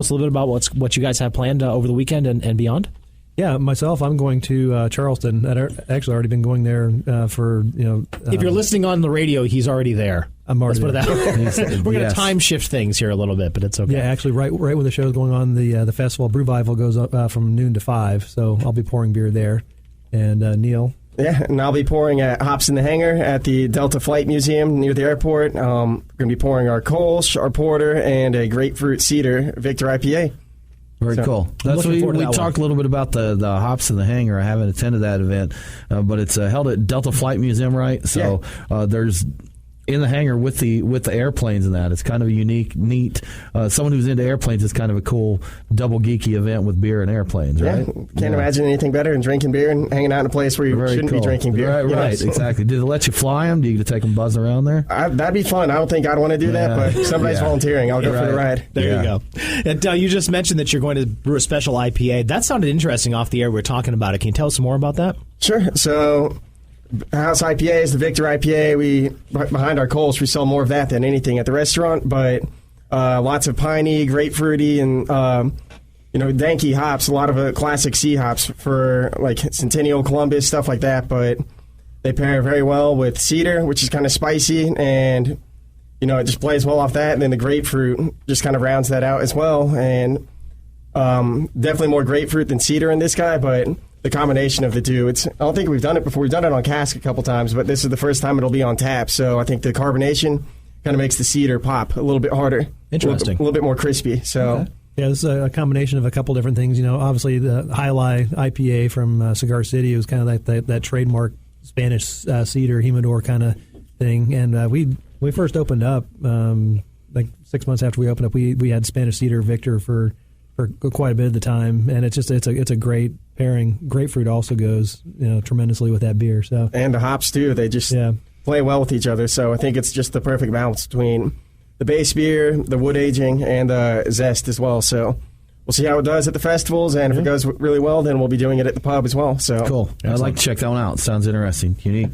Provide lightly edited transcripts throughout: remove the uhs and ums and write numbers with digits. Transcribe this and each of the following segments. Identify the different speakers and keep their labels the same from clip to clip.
Speaker 1: us a little bit about what you guys have planned over the weekend and beyond.
Speaker 2: Yeah, myself, I'm going to Charleston. I've actually already been going there for,
Speaker 1: if you're listening on the radio, he's already there.
Speaker 2: I'm already
Speaker 1: Let's put it that way. We're going to time shift things here a little bit, but it's okay.
Speaker 2: Yeah, actually, right when the show's going on, the festival, Brewvival goes up from noon to 5, so I'll be pouring beer there. And Neal?
Speaker 3: Yeah, and I'll be pouring at Hops in the Hangar at the Delta Flight Museum near the airport. We're going to be pouring our Kolsch, our Porter, and a Grapefruit Cedar Victor IPA.
Speaker 4: Very cool. That's we talked a little bit about the Hops in the Hangar. I haven't attended that event, but it's held at Delta Flight Museum, right? So there's in the hangar with the airplanes and that. It's kind of a unique, neat. Someone who's into airplanes, it's kind of a cool double geeky event with beer and airplanes, right?
Speaker 3: Can't imagine anything better than drinking beer and hanging out in a place where you shouldn't be drinking beer.
Speaker 4: Right, exactly. Did it let you fly them? Do you get to take them buzzing around there?
Speaker 3: That'd be fun. I don't think I'd want to do that, but if somebody's volunteering, I'll go for the ride.
Speaker 1: There you go. And you just mentioned that you're going to brew a special IPA. That sounded interesting off the air. We were talking about it. Can you tell us some more about that?
Speaker 3: Sure. So House IPA is the Victor IPA. Behind our Kolsch, we sell more of that than anything at the restaurant, but lots of piney, grapefruity, and danky hops, a lot of classic C hops for like Centennial, Columbus, stuff like that, but they pair very well with cedar, which is kind of spicy, and it just plays well off that, and then the grapefruit just kind of rounds that out as well, and definitely more grapefruit than cedar in this guy, but the combination of the two, I don't think we've done it before. We've done it on cask a couple times, but this is the first time it'll be on tap, so I think the carbonation kind of makes the cedar pop a little bit harder.
Speaker 1: Interesting.
Speaker 3: A little bit more crispy. So.
Speaker 2: Okay. Yeah, this is a combination of a couple different things. Obviously the High Life IPA from Cigar City was kind of like that trademark Spanish cedar humidor kind of thing. And we first opened up, like 6 months after we opened up, we had Spanish Cedar Victor for quite a bit of the time, and it's a great pairing. Grapefruit also goes tremendously with that beer. So
Speaker 3: and the hops too, they just play well with each other. So I think it's just the perfect balance between the base beer, the wood aging, and the zest as well. So we'll see how it does at the festivals, and if it goes really well, then we'll be doing it at the pub as well. So
Speaker 4: cool. I'd like to check that one out. Sounds interesting, unique.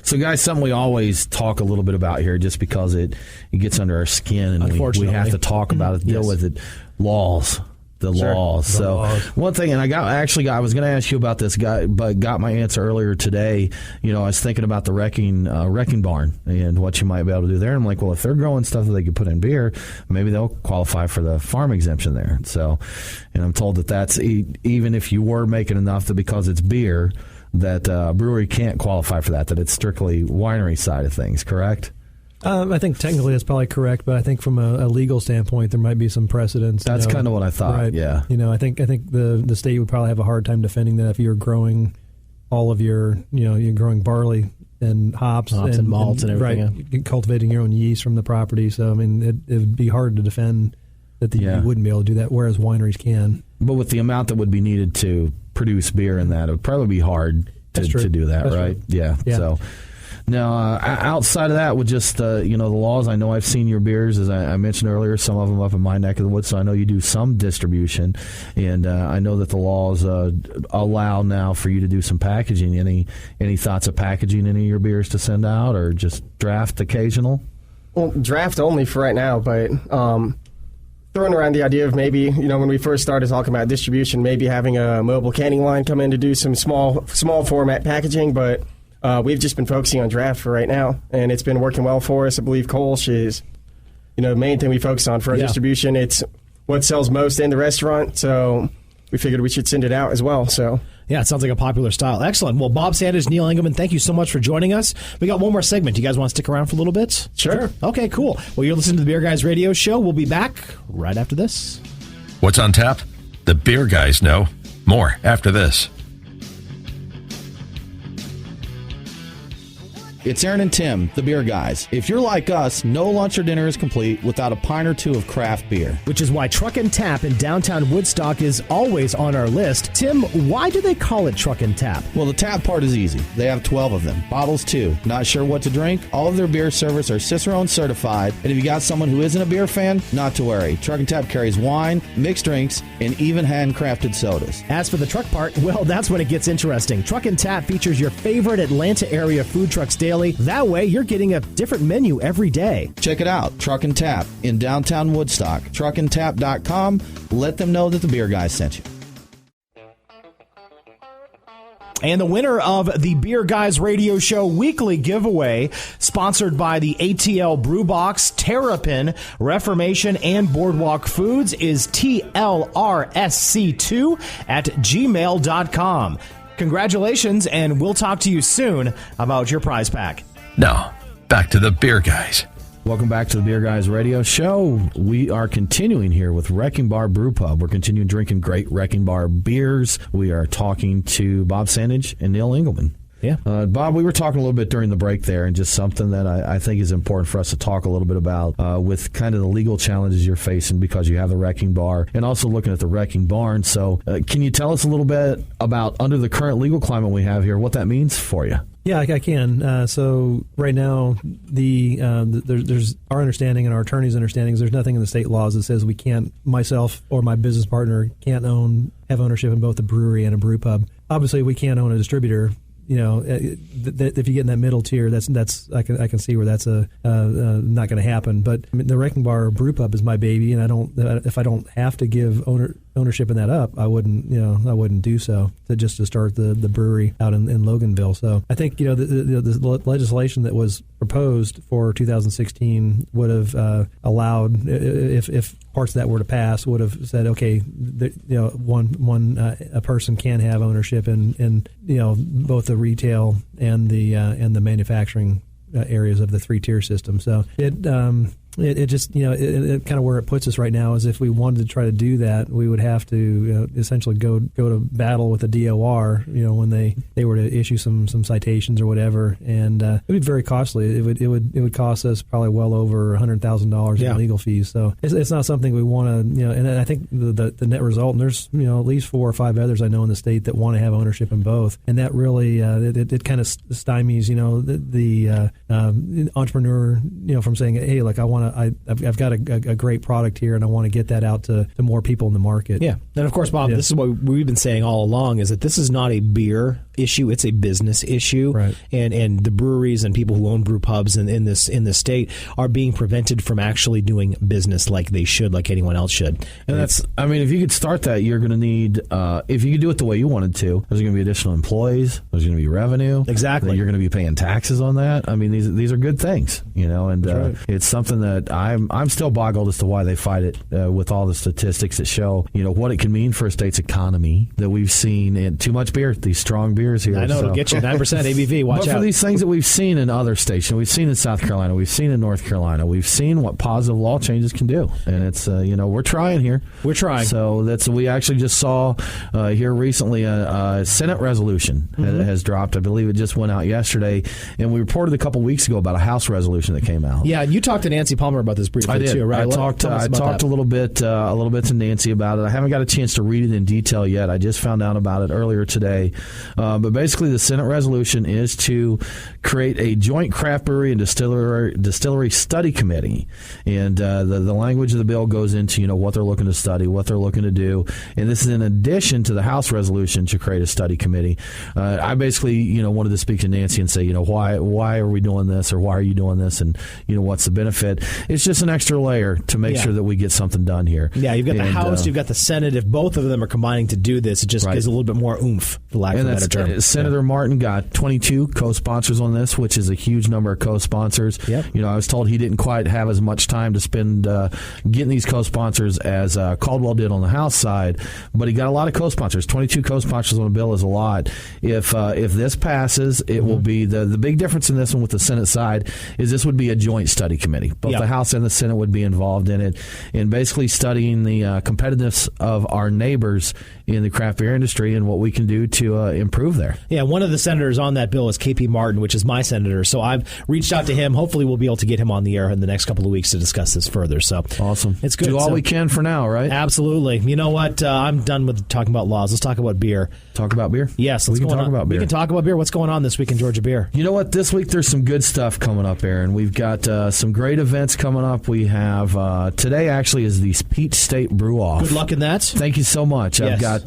Speaker 4: So, guys, something we always talk a little bit about here, just because it gets under our skin, and we have to talk about it, deal with it. Laws. The laws. So one thing, and I was going to ask you about this guy, but got my answer earlier today. I was thinking about the wrecking barn and what you might be able to do there. And I'm like, well, if they're growing stuff that they could put in beer, maybe they'll qualify for the farm exemption there. So, and I'm told that's even if you were making enough that because it's beer, that brewery can't qualify for that it's strictly winery side of things, correct?
Speaker 2: I think technically that's probably correct, but I think from a legal standpoint, there might be some precedents.
Speaker 4: That's kind of what I thought.
Speaker 2: Right.
Speaker 4: Yeah.
Speaker 2: I think the state would probably have a hard time defending that if you're growing all of you're growing barley and hops
Speaker 1: and malts and everything.
Speaker 2: Right. You're cultivating your own yeast from the property. So I mean, it would be hard to defend that you wouldn't be able to do that, whereas wineries can.
Speaker 4: But with the amount that would be needed to produce beer in that, it would probably be hard to do that, right? True. Yeah. So. Now, outside of that, with just the laws, I know I've seen your beers, as I mentioned earlier, some of them up in my neck of the woods, so I know you do some distribution, and I know that the laws allow now for you to do some packaging. Any thoughts of packaging any of your beers to send out, or just draft occasional?
Speaker 3: Well, draft only for right now, but throwing around the idea of maybe, when we first started talking about distribution, maybe having a mobile canning line come in to do some small format packaging, but we've just been focusing on draft for right now, and it's been working well for us. I believe Kolsch is, the main thing we focus on for our distribution. It's what sells most in the restaurant, so we figured we should send it out as well. So
Speaker 1: yeah, it sounds like a popular style. Excellent. Well, Bob Standage, Neal Engleman, thank you so much for joining us. We got one more segment. Do you guys want to stick around for a little bit?
Speaker 3: Sure.
Speaker 1: Okay, cool. Well, you're listening to the Beer Guys Radio Show. We'll be back right after this.
Speaker 5: What's on tap? The Beer Guys know. More after this.
Speaker 4: It's Aaron and Tim, the Beer Guys. If you're like us, no lunch or dinner is complete without a pint or two of craft beer.
Speaker 1: Which is why Truck and Tap in downtown Woodstock is always on our list. Tim, why do they call it Truck and Tap?
Speaker 4: Well, the tap part is easy. They have 12 of them. Bottles, too. Not sure what to drink? All of their beer servers are Cicerone certified. And if you got someone who isn't a beer fan, not to worry. Truck and Tap carries wine, mixed drinks, and even handcrafted sodas.
Speaker 1: As for the truck part, well, that's when it gets interesting. Truck and Tap features your favorite Atlanta area food trucks daily, daily. That way, you're getting a different menu every day.
Speaker 4: Check it out, Truck and Tap in downtown Woodstock. Truckandtap.com. Let them know that the Beer Guys sent you.
Speaker 1: And the winner of the Beer Guys Radio Show weekly giveaway, sponsored by the ATL Brew Box, Terrapin, Reformation, and Boardwalk Foods, is TLRSC2@gmail.com. Congratulations, and we'll talk to you soon about your prize pack.
Speaker 5: Now, back to the Beer Guys.
Speaker 4: Welcome back to the Beer Guys Radio Show. We are continuing here with Wrecking Bar Brew Pub. We're continuing drinking great Wrecking Bar beers. We are talking to Bob Standage and Neal Engleman.
Speaker 1: Yeah.
Speaker 4: Bob, we were talking a little bit during the break there, and just something that I think is important for us to talk a little bit about with kind of the legal challenges you're facing because you have the Wrecking Bar and also looking at the Wrecking Barn. So can you tell us a little bit about, under the current legal climate we have here, what that means for you?
Speaker 2: Yeah, I can. So right now, there's our understanding and our attorney's understanding is there's nothing in the state laws that says we can't, myself or my business partner can't have ownership in both a brewery and a brew pub. Obviously, we can't own a distributor. You know, if you get in that middle tier, that's I can see where that's not going to happen. But I mean, the Wrecking Bar Brew Pub is my baby, and if I don't have to give ownership in that up, I wouldn't do so to start the brewery out in Loganville. So I think the legislation that was proposed for 2016 would have allowed, if parts of that were to pass, would have said, okay, a person can have ownership in both the retail and the manufacturing areas of the 3-tier system. So it just it kind of where it puts us right now is if we wanted to try to do that, we would have to essentially go to battle with the DOR when they were to issue some citations or whatever, and it would be very costly. It would cost us probably well over $100,000 in legal fees. So it's not something we want to and I think the net result, and there's at least 4 or 5 others I know in the state that want to have ownership in both, and that really it kind of stymies the entrepreneur from saying, hey, like I've got a great product here, and I want to get that out to more people in the market.
Speaker 1: Yeah, and of course, Bob, this is what we've been saying all along: is that this is not a beer issue; it's a business issue.
Speaker 2: Right.
Speaker 1: And the breweries and people who own brew pubs in this state are being prevented from actually doing business like they should, like anyone else should.
Speaker 4: And if you could start that, you're going to need, if you could do it the way you wanted to, there's going to be additional employees, there's going to be revenue.
Speaker 1: Exactly.
Speaker 4: You're going to be paying taxes on that. I mean, these are good things, and
Speaker 1: right.
Speaker 4: It's something that I'm still boggled as to why they fight it with all the statistics that show what it can mean for a state's economy that we've seen in too much beer, these strong beers here.
Speaker 1: I know, it'll get you 9% ABV. Watch
Speaker 4: but
Speaker 1: out.
Speaker 4: For these things that we've seen in other states, we've seen in South Carolina, we've seen in North Carolina, we've seen what positive law changes can do, and it's we're trying here.
Speaker 1: We're trying.
Speaker 4: So we actually just saw here recently a Senate resolution has dropped. I believe it just went out yesterday, and we reported a couple weeks ago about a House resolution that came out.
Speaker 1: Yeah, you talked to Nancy Palmer about this briefly.
Speaker 4: I did.
Speaker 1: Too, right?
Speaker 4: I talked a little bit to Nancy about it. I haven't got a chance to read it in detail yet. I just found out about it earlier today. But basically, the Senate resolution is to create a joint craft brewery and distillery study committee, and the language of the bill goes into what they're looking to study, what they're looking to do, and this is in addition to the House resolution to create a study committee. I basically wanted to speak to Nancy and say why are we doing this, or why are you doing this, and what's the benefit? It's just an extra layer to make sure that we get something done here.
Speaker 1: Yeah, you've got the House, you've got the Senate. If both of them are combining to do this, it just gives a little bit more oomph, for lack of a better term.
Speaker 4: Senator Martin got 22 co-sponsors on this, which is a huge number of co-sponsors.
Speaker 1: Yep.
Speaker 4: I was told he didn't quite have as much time to spend getting these co-sponsors as Caldwell did on the House side, but he got a lot of co-sponsors. 22 co-sponsors on a bill is a lot. If this passes, it will be the big difference in this one with the Senate side is this would be a joint study committee. Both the House and the Senate would be involved in it, and basically studying the competitiveness of our neighbors in the craft beer industry and what we can do to improve there.
Speaker 1: Yeah, one of the senators on that bill is KP Martin, which is my senator. So I've reached out to him. Hopefully we'll be able to get him on the air in the next couple of weeks to discuss this further. So
Speaker 4: awesome.
Speaker 1: It's good.
Speaker 4: Do all we can for now, right?
Speaker 1: Absolutely. You know what? I'm done with talking about laws. Let's talk about beer.
Speaker 4: Talk about beer?
Speaker 1: Yes.
Speaker 4: We can talk about beer.
Speaker 1: We can talk about beer. What's going on this week in Georgia beer?
Speaker 4: You know what? This week there's some good stuff coming up, Aaron. We've got some great events coming up. We have today actually is the Peach State Brew Off.
Speaker 1: Good luck in that.
Speaker 4: Thank you so much.
Speaker 1: Yes.
Speaker 4: I've got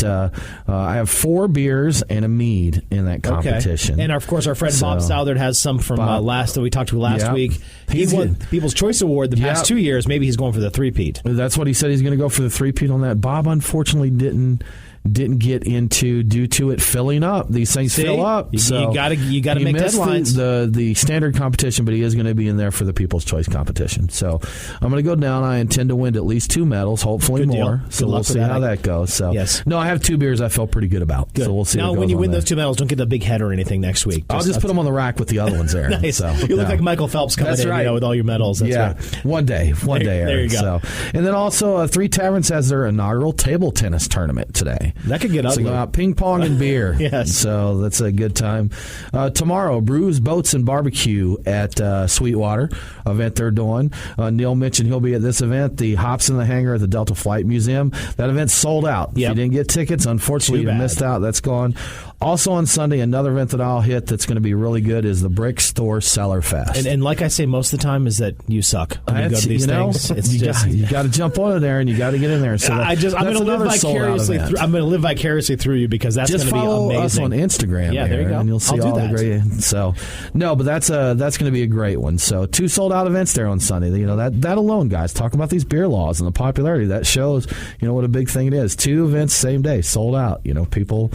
Speaker 4: I have 4 beers and a mead mead in that competition.
Speaker 1: Okay. And of course, our friend Bob Southard has some from that we talked to last week. He won People's Choice Award the past 2 years. Maybe he's going for the three-peat.
Speaker 4: That's what he said. He's going to go for the three-peat on that. Bob unfortunately didn't get into due to it filling up. These things fill up. So
Speaker 1: you got to make deadlines.
Speaker 4: The standard competition, but he is going to be in there for the People's Choice competition. So I'm going to go down. I intend to win at least 2 medals, hopefully more. So we'll see how that goes. So no, I have 2 beers I feel pretty good about.
Speaker 1: Good.
Speaker 4: So we'll see.
Speaker 1: Now, when you win those 2 medals, don't get a big head or anything next week.
Speaker 4: I'll just put them on the rack with the other ones there.
Speaker 1: Nice. So, you look like Michael Phelps coming in with all your medals. That's right.
Speaker 4: One day.
Speaker 1: There you go.
Speaker 4: So, and then also, 3 Taverns has their inaugural table tennis tournament today.
Speaker 1: That could get ugly.
Speaker 4: So ping pong and beer.
Speaker 1: Yes.
Speaker 4: So that's a good time. Tomorrow, Brews, Boats, and Barbecue at Sweetwater event they're doing. Neal mentioned he'll be at this event, the Hops in the Hangar at the Delta Flight Museum. That event's sold out. If you didn't get tickets, unfortunately, you missed out. That's gone. Also on Sunday, another event that I'll hit that's going to be really good is the Brick Store Cellar Fest.
Speaker 1: And like I say most of the time is that you suck when you go to these things.
Speaker 4: You got to jump on it there and you got to get in there. So I'm
Speaker 1: going to live vicariously through you because that's going to be amazing.
Speaker 4: Just follow us on Instagram.
Speaker 1: Yeah, there you go.
Speaker 4: And you'll see all the great. So but that's going to be a great one. So 2 sold out events there on Sunday. That alone, guys. Talk about these beer laws and the popularity that shows. What a big thing it is. 2 events same day sold out. People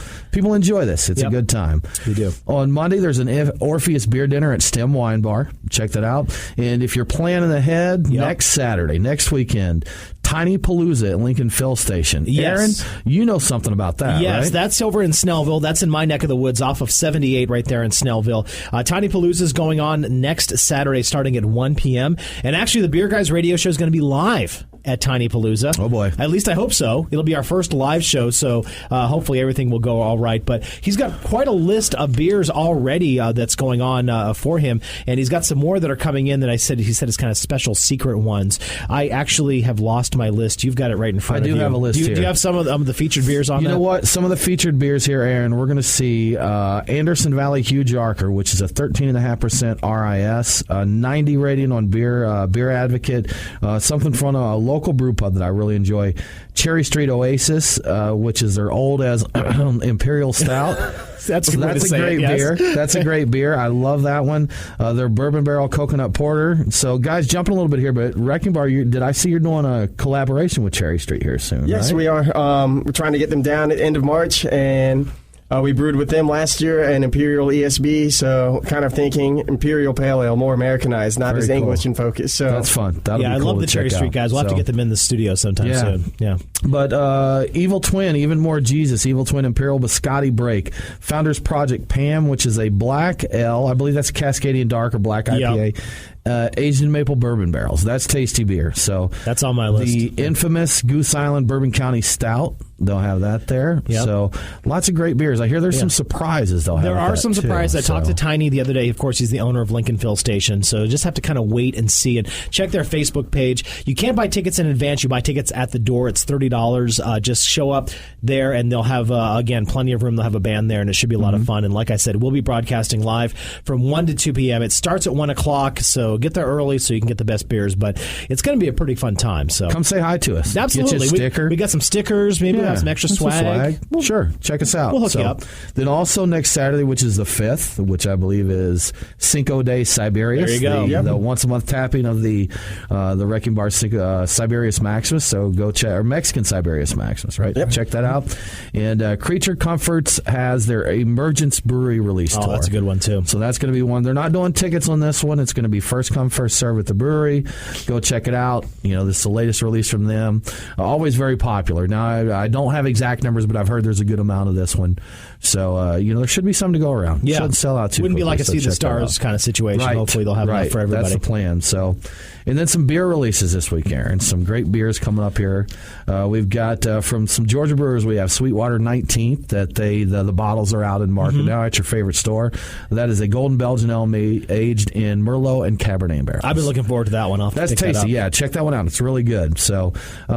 Speaker 4: enjoy this. It's a good time.
Speaker 1: We do.
Speaker 4: On Monday, there's an Orpheus beer dinner at Stem Wine Bar. Check that out. And if you're planning ahead, next Saturday, next weekend, Tiny Palooza at Lincoln Fill Station.
Speaker 1: Yes.
Speaker 4: Aaron, you know something about that,
Speaker 1: yes,
Speaker 4: right?
Speaker 1: That's over in Snellville. That's in my neck of the woods off of 78 right there in Snellville. Tiny Palooza is going on next Saturday starting at 1 p.m. And actually, the Beer Guys radio show is going to be live at Tiny Palooza.
Speaker 4: Oh, boy.
Speaker 1: At least I hope so. It'll be our first live show, so hopefully everything will go all right. But he's got quite a list of beers already that's going on for him, and he's got some more that are coming in that he said it's kind of special secret ones. I actually have lost my list. You've got it right in front of you.
Speaker 4: I do have a list here.
Speaker 1: Do you have some of the featured beers on there?
Speaker 4: You know what? Some of the featured beers here, Aaron, we're going to see Anderson Valley Huge Arker, which is a 13.5% RIS, 90 rating on Beer Advocate, something from a local brew pub that I really enjoy. Cherry Street Oasis, which is their old as Imperial Stout.
Speaker 1: That's
Speaker 4: a great beer. That's a great beer. I love that one. Their Bourbon Barrel Coconut Porter. So, guys, jumping a little bit here, but Wrecking Bar, did I see you're doing a collaboration with Cherry Street here soon?
Speaker 3: Yes,
Speaker 4: right?
Speaker 3: we are. We're trying to get them down at the end of March, and we brewed with them last year an Imperial ESB, so kind of thinking Imperial Pale Ale, more Americanized, not as English in focus. So
Speaker 4: that's fun. That'll be
Speaker 1: I
Speaker 4: cool
Speaker 1: love the Cherry Street guys. We'll have to get them in the studio sometime soon. Yeah.
Speaker 4: But Evil Twin, even more Jesus, Evil Twin Imperial Biscotti Break, Founders Project Pam, which is a black ale. I believe that's a Cascadian Dark or black IPA. Aged in maple bourbon barrels. That's tasty beer. So
Speaker 1: that's on my list.
Speaker 4: The infamous Goose Island Bourbon County Stout. They'll have that there. Yep. So lots of great beers. I hear there's some surprises they'll have.
Speaker 1: There are some surprises. I talked to Tiny the other day. Of course, he's the owner of Lincoln Fill Station. So just have to kind of wait and see and check their Facebook page. You can't buy tickets in advance. You buy tickets at the door. It's $30. Just show up there and they'll have, again, plenty of room. They'll have a band there and it should be a lot of fun. And like I said, we'll be broadcasting live from 1 to 2 p.m. It starts at 1 o'clock. So get there early so you can get the best beers. But it's going to be a pretty fun time. So
Speaker 4: come say hi to us.
Speaker 1: Absolutely.
Speaker 4: Get you a sticker.
Speaker 1: We got some stickers. Maybe we'll have some extra swag.
Speaker 4: Sure. Check us out.
Speaker 1: We'll hook you up.
Speaker 4: Then also next Saturday, which is the 5th, which I believe is Cinco de Siberius.
Speaker 1: There you go.
Speaker 4: The once-a-month tapping of the Wrecking Bar Siberius Maximus. So go check, or Mexican Siberius Maximus, right?
Speaker 3: Yep.
Speaker 4: Check that out. And Creature Comforts has their Emergence Brewery release tour.
Speaker 1: Oh, that's a good one, too.
Speaker 4: So that's going to be one. They're not doing tickets on this one. It's going to be first come, first serve at the brewery. Go check it out. This is the latest release from them. Always very popular. Now, I don't have exact numbers, but I've heard there's a good amount of this one. So, there should be some to go around.
Speaker 1: Yeah.
Speaker 4: Shouldn't sell out too
Speaker 1: Wouldn't
Speaker 4: quickly,
Speaker 1: be like a See the Stars kind of situation.
Speaker 4: Right.
Speaker 1: Hopefully they'll have enough for everybody.
Speaker 4: That's the plan. So, and then some beer releases this week, Aaron. Some great beers coming up here. We've got from some Georgia brewers, we have Sweetwater 19th that the bottles are out in market now at your favorite store. That is a Golden Belgian Ale aged in Merlot and Cabernet. Cabernet barrels.
Speaker 1: I've been looking forward to that one.
Speaker 4: That's tasty. Yeah, check that one out. It's really good. So,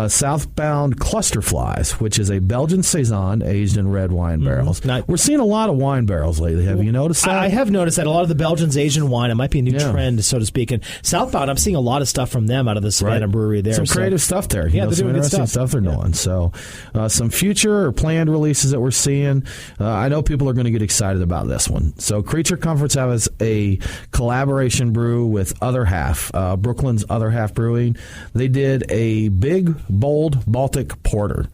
Speaker 4: Southbound Cluster Flies, which is a Belgian Saison aged in red wine barrels. We're seeing a lot of wine barrels lately. Have you noticed that?
Speaker 1: I have noticed that a lot of the Belgians Asian wine. It might be a new trend, so to speak. And Southbound, I'm seeing a lot of stuff from them out of the Savannah Brewery there.
Speaker 4: Some creative stuff there.
Speaker 1: Yeah, they're
Speaker 4: some
Speaker 1: doing
Speaker 4: interesting
Speaker 1: good
Speaker 4: stuff they're doing. So, some future or planned releases that we're seeing. I know people are going to get excited about this one. So, Creature Comforts has a collaboration brew with Other Half, Brooklyn's Other Half Brewing. They did a big, bold Baltic porter.